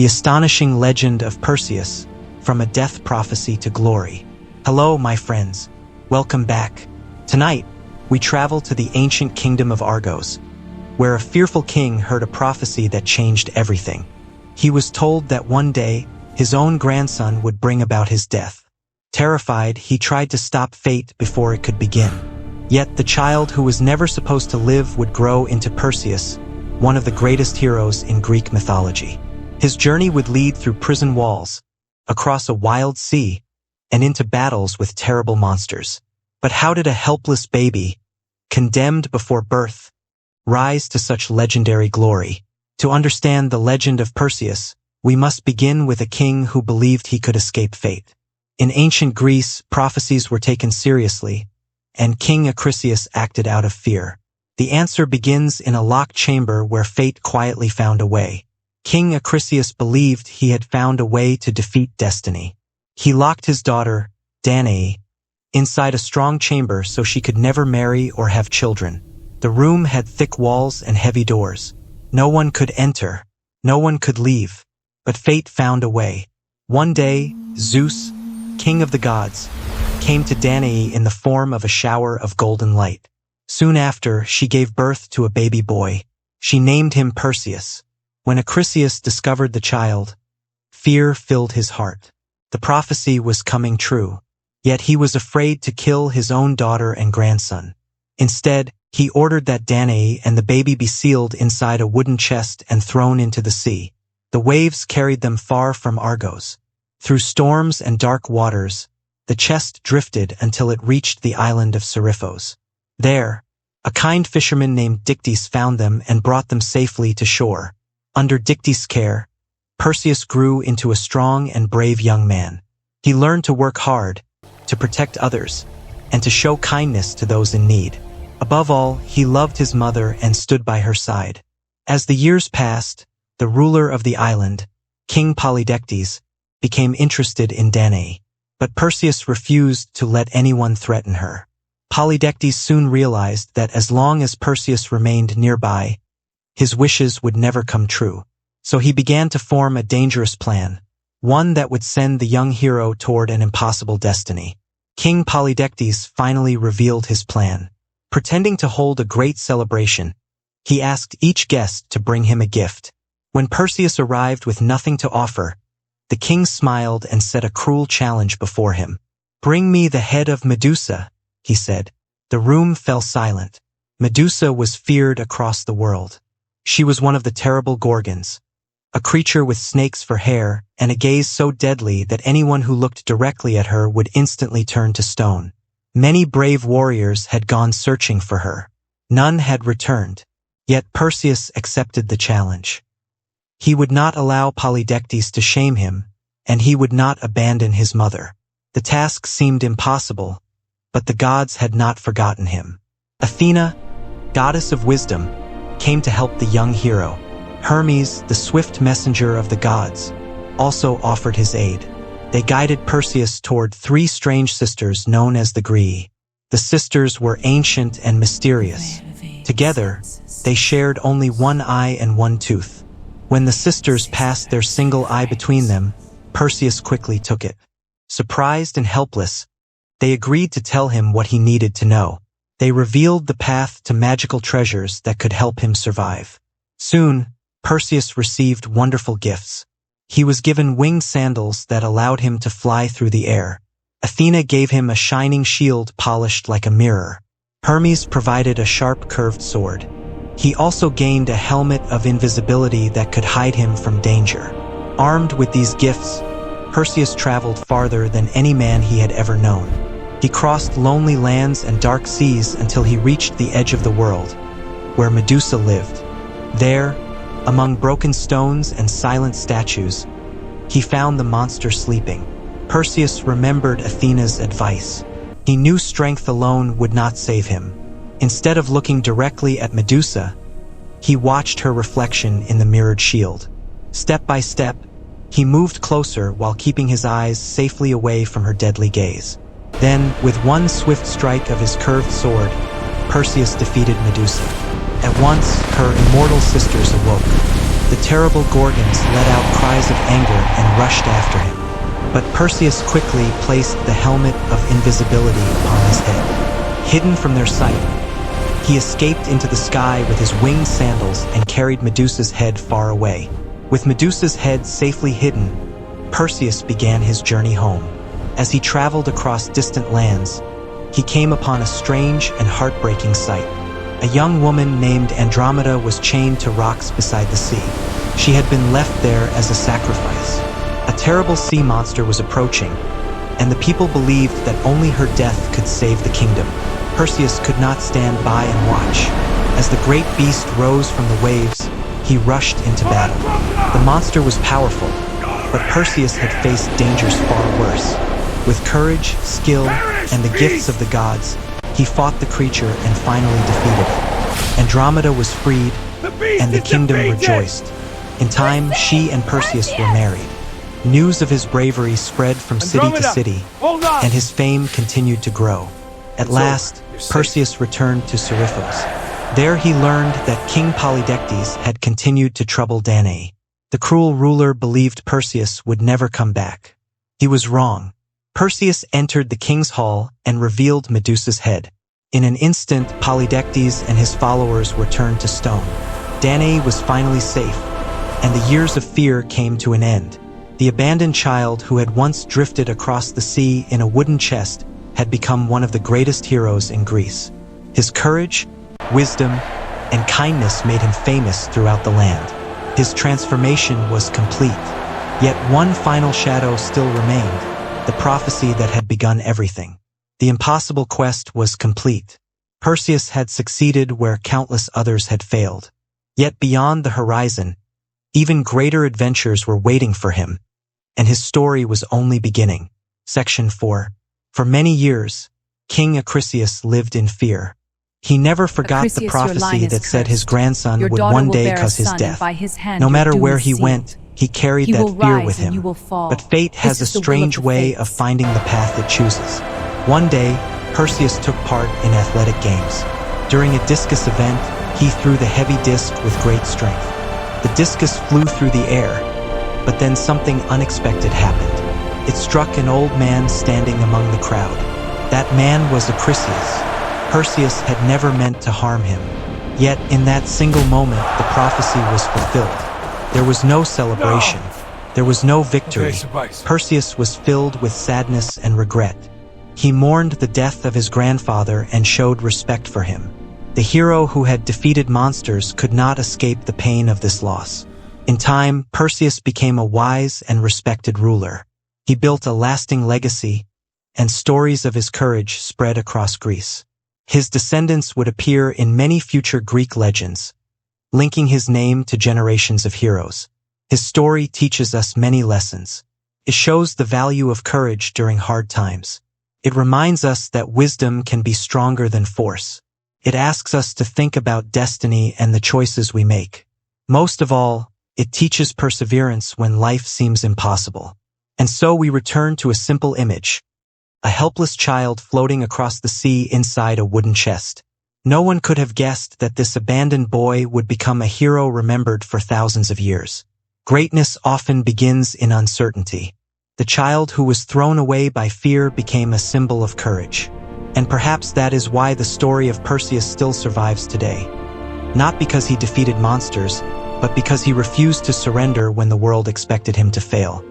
the astonishing legend of Perseus, from a death prophecy to glory. Hello, my friends. Welcome back. Tonight, we travel to the ancient kingdom of Argos, where a fearful king heard a prophecy that changed everything. He was told that one day, his own grandson would bring about his death. Terrified, he tried to stop fate before it could begin. Yet the child who was never supposed to live would grow into Perseus, one of the greatest heroes in Greek mythology. His journey would lead through prison walls, across a wild sea, and into battles with terrible monsters. But how did a helpless baby, condemned before birth, rise to such legendary glory? To understand the legend of Perseus, we must begin with a king who believed he could escape fate. In ancient Greece, prophecies were taken seriously, and King Acrisius acted out of fear. The answer begins in a locked chamber where fate quietly found a way. King Acrisius believed he had found a way to defeat destiny. He locked his daughter, Danae, inside a strong chamber so she could never marry or have children. The room had thick walls and heavy doors. No one could enter, no one could leave, but fate found a way. One day, Zeus, king of the gods, came to Danae in the form of a shower of golden light. Soon after, she gave birth to a baby boy. She named him Perseus. When Acrisius discovered the child, fear filled his heart. The prophecy was coming true, yet he was afraid to kill his own daughter and grandson. Instead, he ordered that Danae and the baby be sealed inside a wooden chest and thrown into the sea. The waves carried them far from Argos. Through storms and dark waters, the chest drifted until it reached the island of Seriphos. There, a kind fisherman named Dictys found them and brought them safely to shore. Under Dictys' care, Perseus grew into a strong and brave young man. He learned to work hard, to protect others, and to show kindness to those in need. Above all, he loved his mother and stood by her side. As the years passed, the ruler of the island, King Polydectes, became interested in Danae. But Perseus refused to let anyone threaten her. Polydectes soon realized that as long as Perseus remained nearby, his wishes would never come true. So he began to form a dangerous plan, one that would send the young hero toward an impossible destiny. King Polydectes finally revealed his plan. Pretending to hold a great celebration, he asked each guest to bring him a gift. When Perseus arrived with nothing to offer, the king smiled and set a cruel challenge before him. "Bring me the head of Medusa," he said. The room fell silent. Medusa was feared across the world. She was one of the terrible Gorgons, a creature with snakes for hair and a gaze so deadly that anyone who looked directly at her would instantly turn to stone. Many brave warriors had gone searching for her. None had returned. Yet Perseus accepted the challenge. He would not allow Polydectes to shame him, and he would not abandon his mother. The task seemed impossible, but the gods had not forgotten him. Athena, goddess of wisdom, came to help the young hero. Hermes, the swift messenger of the gods, also offered his aid. They guided Perseus toward three strange sisters known as the Graeae. The sisters were ancient and mysterious. Together, they shared only one eye and one tooth. When the sisters passed their single eye between them, Perseus quickly took it. Surprised and helpless, they agreed to tell him what he needed to know. They revealed the path to magical treasures that could help him survive. Soon, Perseus received wonderful gifts. He was given winged sandals that allowed him to fly through the air. Athena gave him a shining shield polished like a mirror. Hermes provided a sharp curved sword. He also gained a helmet of invisibility that could hide him from danger. Armed with these gifts, Perseus traveled farther than any man he had ever known. He crossed lonely lands and dark seas until he reached the edge of the world, where Medusa lived. There, among broken stones and silent statues, he found the monster sleeping. Perseus remembered Athena's advice. He knew strength alone would not save him. Instead of looking directly at Medusa, he watched her reflection in the mirrored shield. Step by step, he moved closer while keeping his eyes safely away from her deadly gaze. Then, with one swift strike of his curved sword, Perseus defeated Medusa. At once, her immortal sisters awoke. The terrible Gorgons let out cries of anger and rushed after him. But Perseus quickly placed the helmet of invisibility upon his head. Hidden from their sight, he escaped into the sky with his winged sandals and carried Medusa's head far away. With Medusa's head safely hidden, Perseus began his journey home. As he traveled across distant lands, he came upon a strange and heartbreaking sight. A young woman named Andromeda was chained to rocks beside the sea. She had been left there as a sacrifice. A terrible sea monster was approaching, and the people believed that only her death could save the kingdom. Perseus could not stand by and watch. As the great beast rose from the waves, he rushed into battle. The monster was powerful, but Perseus had faced dangers far worse. With courage, skill, and the gifts of the gods, he fought the creature and finally defeated it. Andromeda was freed, and the kingdom rejoiced. In time, she and Perseus were married. News of his bravery spread from city to city, and his fame continued to grow. At last, Perseus returned to Seriphos. There he learned that King Polydectes had continued to trouble Danae. The cruel ruler believed Perseus would never come back. He was wrong. Perseus entered the king's hall and revealed Medusa's head. In an instant, Polydectes and his followers were turned to stone. Danae was finally safe, and the years of fear came to an end. The abandoned child who had once drifted across the sea in a wooden chest had become one of the greatest heroes in Greece. His courage, wisdom, and kindness made him famous throughout the land. His transformation was complete. Yet one final shadow still remained, the prophecy that had begun everything. The impossible quest was complete. Perseus had succeeded where countless others had failed. Yet beyond the horizon, even greater adventures were waiting for him, and his story was only beginning. Section 4. For many years, King Acrisius lived in fear. He never forgot the prophecy that said his grandson would one day cause his death. No matter where he went, he carried that fear with him. But fate has a strange way of finding the path it chooses. One day, Perseus took part in athletic games. During a discus event, he threw the heavy disc with great strength. The discus flew through the air, but then something unexpected happened. It struck an old man standing among the crowd. That man was Acrisius. Perseus had never meant to harm him. Yet, in that single moment, the prophecy was fulfilled. There was no celebration. There was no victory. Perseus was filled with sadness and regret. He mourned the death of his grandfather and showed respect for him. The hero who had defeated monsters could not escape the pain of this loss. In time, Perseus became a wise and respected ruler. He built a lasting legacy, and stories of his courage spread across Greece. His descendants would appear in many future Greek legends, linking his name to generations of heroes. His story teaches us many lessons. It shows the value of courage during hard times. It reminds us that wisdom can be stronger than force. It asks us to think about destiny and the choices we make. Most of all, it teaches perseverance when life seems impossible. And so we return to a simple image: a helpless child floating across the sea inside a wooden chest. No one could have guessed that this abandoned boy would become a hero remembered for thousands of years. Greatness often begins in uncertainty. The child who was thrown away by fear became a symbol of courage. And perhaps that is why the story of Perseus still survives today. Not because he defeated monsters, but because he refused to surrender when the world expected him to fail.